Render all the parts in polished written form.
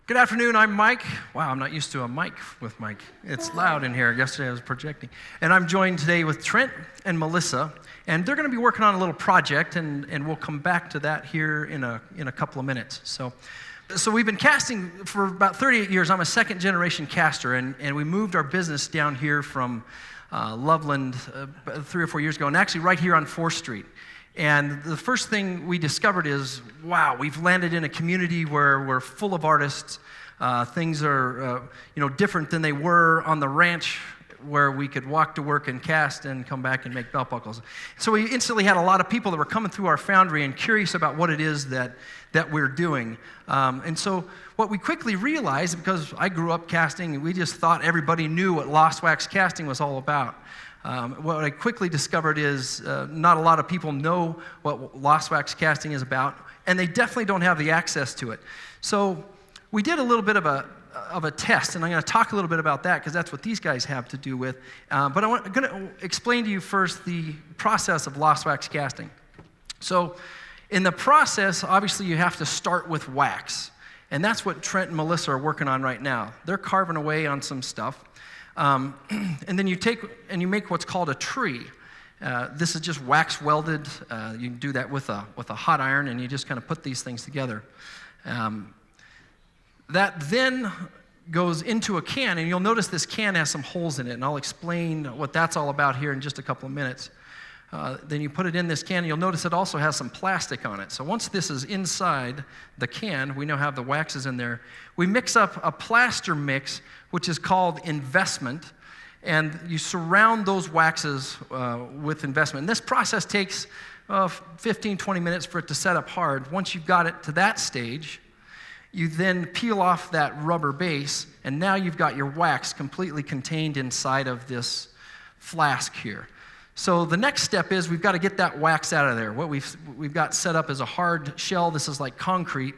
Good afternoon, I'm Mike. Wow, I'm not used to a mic with Mike. It's loud in here. Yesterday I was projecting. And I'm joined today with Trent and Melissa, and they're going to be working on a little project, and we'll come back to that here in a couple of minutes. So we've been casting for about 38 years. I'm a second-generation caster, and we moved our business down here from Loveland 3 or 4 years ago, and actually right here on 4th Street. And the first thing we discovered is, wow, we've landed in a community where we're full of artists. Things are, different than they were on the ranch where we could walk to work and cast and come back and make belt buckles. So we instantly had a lot of people that were coming through our foundry and curious about what it is that we're doing. And so what we quickly realized, because I grew up casting, and we just thought everybody knew what lost wax casting was all about. What I quickly discovered is not a lot of people know what lost wax casting is about, and they definitely don't have the access to it. So we did a little bit of a test, and I'm going to talk a little bit about that because that's what these guys have to do with. But I'm going to explain to you first the process of lost wax casting. So in the process, obviously you have to start with wax, and that's what Trent and Melissa are working on right now. They're carving away on some stuff. And then you take and you make what's called a tree. This is just wax welded. You can do that with a hot iron, and you just kind of put these things together. That then goes into a can, and you'll notice this can has some holes in it, and I'll explain what that's all about here in just a couple of minutes. Then you put it in this can, and you'll notice it also has some plastic on it. So once this is inside the can, we now have the waxes in there. We mix up a plaster mix, which is called investment, and you surround those waxes with investment. And this process takes 15, 20 minutes for it to set up hard. Once you've got it to that stage, you then peel off that rubber base, and now you've got your wax completely contained inside of this flask here. So the next step is we've got to get that wax out of there. What we've got set up is a hard shell. This is like concrete.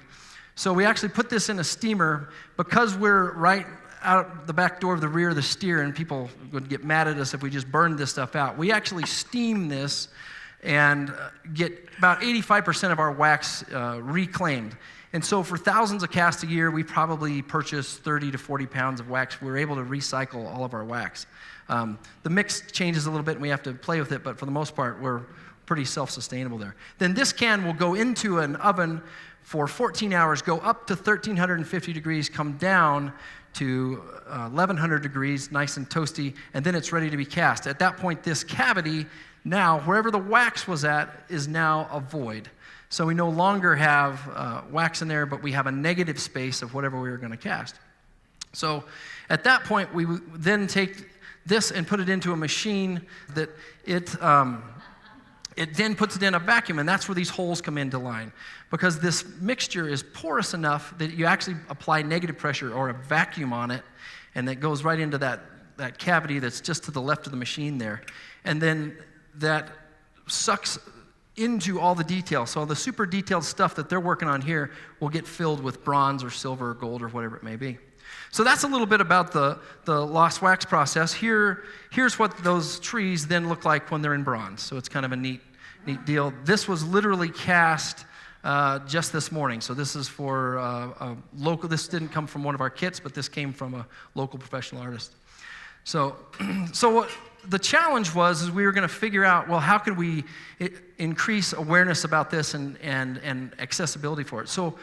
So we actually put this in a steamer because we're right out the back door of the rear of the steer, and people would get mad at us if we just burned this stuff out. We actually steam this and get about 85% of our wax reclaimed. And so for thousands of casts a year, we probably purchase 30 to 40 pounds of wax. We're able to recycle all of our wax. The mix changes a little bit, and we have to play with it, but for the most part, we're pretty self-sustainable there. Then this can will go into an oven for 14 hours, go up to 1,350 degrees, come down to 1,100 degrees, nice and toasty, and then it's ready to be cast. At that point, this cavity, now, wherever the wax was at, is now a void. So we no longer have wax in there, but we have a negative space of whatever we were going to cast. So at that point, we then take this and put it into a machine that it then puts it in a vacuum, and that's where these holes come into line. Because this mixture is porous enough that you actually apply negative pressure or a vacuum on it, and it goes right into that cavity that's just to the left of the machine there. And then that sucks into all the details. So the super detailed stuff that they're working on here will get filled with bronze or silver or gold or whatever it may be. So that's a little bit about the lost wax process. Here's what those trees then look like when they're in bronze. So it's kind of a neat deal. This was literally cast just this morning. So this is for a local. This didn't come from one of our kits, but this came from a local professional artist. So what the challenge was is we were going to figure out, well, how could we increase awareness about this and accessibility for it? So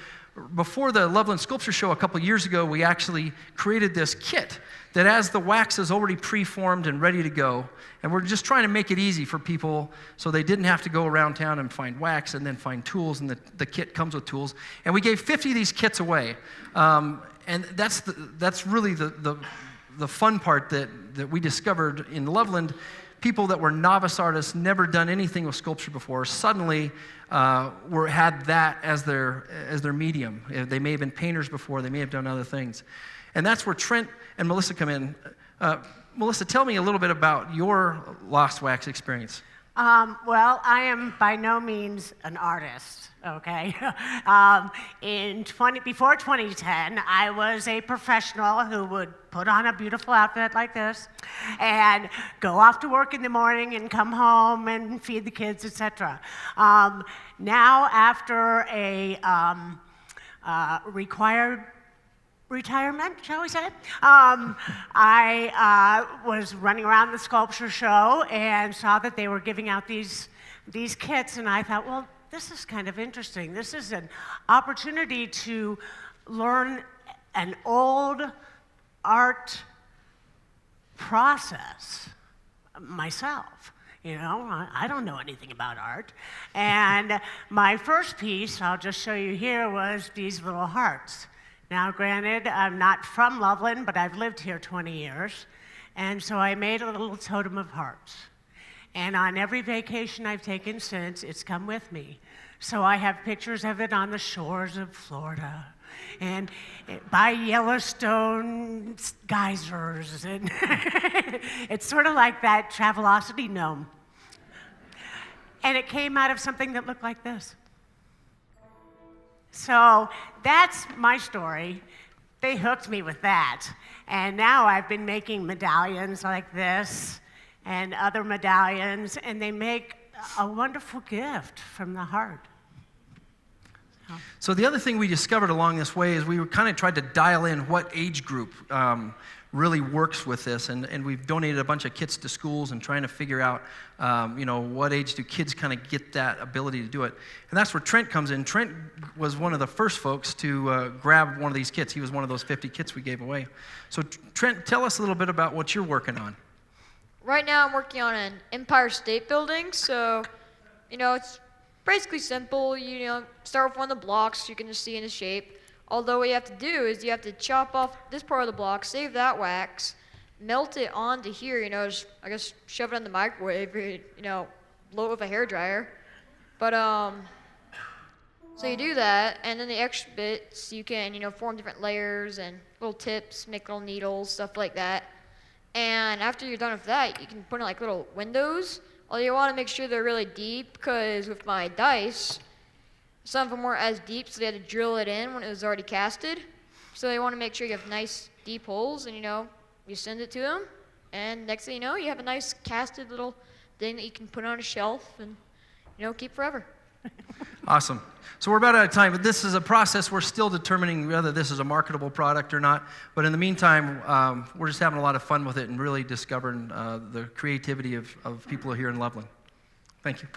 before the Loveland Sculpture Show a couple years ago, we actually created this kit that has the wax is already preformed and ready to go. And we're just trying to make it easy for people so they didn't have to go around town and find wax and then find tools, and the kit comes with tools. And we gave 50 of these kits away. And that's really the fun part that we discovered in Loveland. People that were novice artists, never done anything with sculpture before, suddenly had that as their medium. They may have been painters before, they may have done other things. And that's where Trent and Melissa come in. Melissa, tell me a little bit about your lost wax experience. Well, I am by no means an artist, okay? Before 2010, I was a professional who would put on a beautiful outfit like this and go off to work in the morning and come home and feed the kids, etc. Now, after a required retirement, shall we say. I was running around the sculpture show and saw that they were giving out these kits, and I thought, well, this is kind of interesting. This is an opportunity to learn an old art process myself. You know, I don't know anything about art. And my first piece, I'll just show you here, was these little hearts. Now, granted, I'm not from Loveland, but I've lived here 20 years. And so I made a little totem of hearts. And on every vacation I've taken since, it's come with me. So I have pictures of it on the shores of Florida and by Yellowstone geysers. And it's sort of like that Travelocity gnome. And it came out of something that looked like this. So that's my story. They hooked me with that. And now I've been making medallions like this and other medallions, and they make a wonderful gift from the heart. So the other thing we discovered along this way is we kind of tried to dial in what age group really works with this, and we've donated a bunch of kits to schools and trying to figure out, what age do kids kind of get that ability to do it. And that's where Trent comes in. Trent was one of the first folks to grab one of these kits. He was one of those 50 kits we gave away. So Trent, tell us a little bit about what you're working on. Right now I'm working on an Empire State Building, so, it's basically simple. Start with one of the blocks you can just see in the shape. Although what you have to do is you have to chop off this part of the block, save that wax, melt it onto here, just, I guess, shove it in the microwave, blow it with a hairdryer. But, so you do that, and then the extra bits, you can, form different layers and little tips, make little needles, stuff like that. And after you're done with that, you can put in like little windows. Although you want to make sure they're really deep, because with my dice, some of them weren't as deep, so they had to drill it in when it was already casted. So you want to make sure you have nice deep holes, and you send it to them, and next thing you know, you have a nice casted little thing that you can put on a shelf and keep forever. Awesome. So we're about out of time, but this is a process. We're still determining whether this is a marketable product or not. But in the meantime, we're just having a lot of fun with it and really discovering the creativity of people here in Loveland. Thank you.